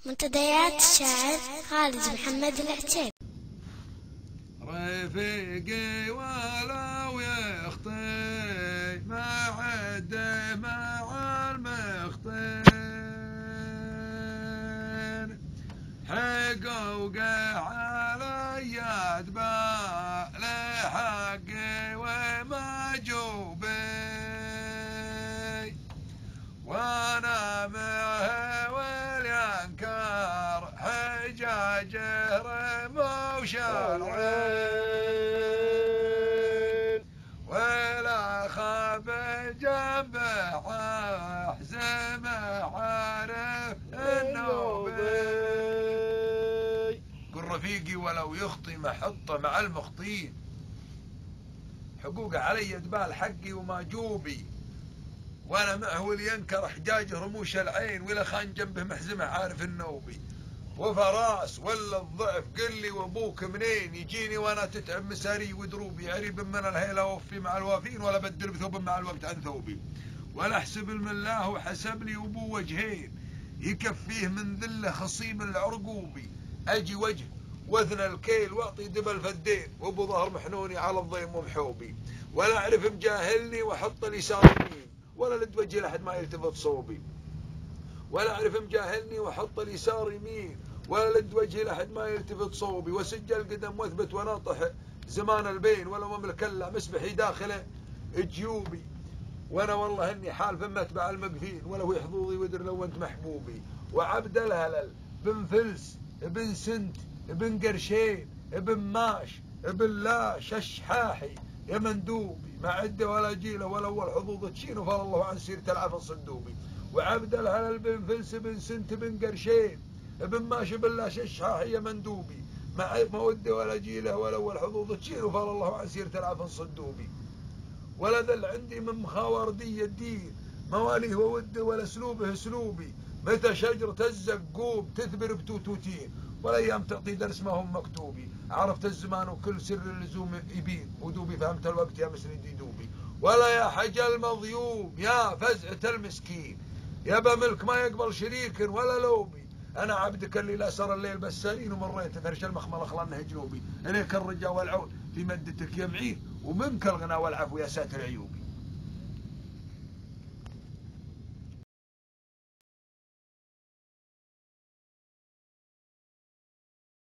منتديات الشاعر خالد محمد العتيبي. رفيقي ولو يخطي ما عده مع المخطين حقوقه علي اتباع لحقي ومجوبي وانا معه والينكر حجاجه رموش العين ولا خاب جنبه احزم عارف النوبي. قل رفيقي ولو يخطي محطه مع المخطين حقوقه علي دبال حقي وماجوبي وانا معه والينكر حجاجه رموش العين ولا خان جنبه محزمه عارف النوبي. وفراس ولا الضعف قل لي وابوك منين يجيني وانا تتعب مساري ودروبي عريب من الهيله اوفي مع الوافين ولا بدل بثوب مع الوقت عن ثوبي ولا احسب الملاه وحسب لي وبو وجهين يكفيه من ذله خصيم العرقوبي اجي وجه وزن الكيل واعطي دبل فدين وابو ظهر محنوني على الضيم ومحوبي ولا اعرف مجاهلني واحط اليسار يمين ولا لد وجهي لحد ما يلتفت صوبي ولا اعرف مجاهلني واحط اليسار يمين ولا لد وجهي لحد ما يلتفت صوبي وسجل قدم واثبت وناطح زمان البين ولا مملك الا مسبحي داخله جيوبي وانا والله اني حال فم اتبع المقفين ولو يحظوظي ودر لو انت محبوبي. وعبد الهلل بن فلس بن سنت بن قرشين بن ماش بن لاش الشحاحي يا مندوبي ما عده ولا جيله ولا اول حظوظ تشين فال الله عن سيره العفن صندوبي. وعبد الهلل بن فلس بن سنت بن قرشين بن ماش بن لاش الشحاحي يا مندوبي ما وده ولا جيله ولا اول حظوظ تشين فال الله عن سيره العفن صندوبي. ولا ذل عندي من مخاوردي الدين مواليه ووده ولا اسلوبه اسلوبي متى شجرة الزقوب تثبر بتوتوتين ولا ايام تعطي درس ما هم مكتوبي عرفت الزمان وكل سر اللزوم يبين ودوبي فهمت الوقت يا مسندي دوبي. ولا يا حجا المظيوم يا فزعة المسكين يا بملك ما يقبل شريك ولا لوبي انا عبدك اللي لا سر الليل بسالين ومريت فرش المخمل خلانه جنوبي اليك الرجا والعون في مدتك يا معين ومنك الغنى والعفو يا ساتر عيوبي.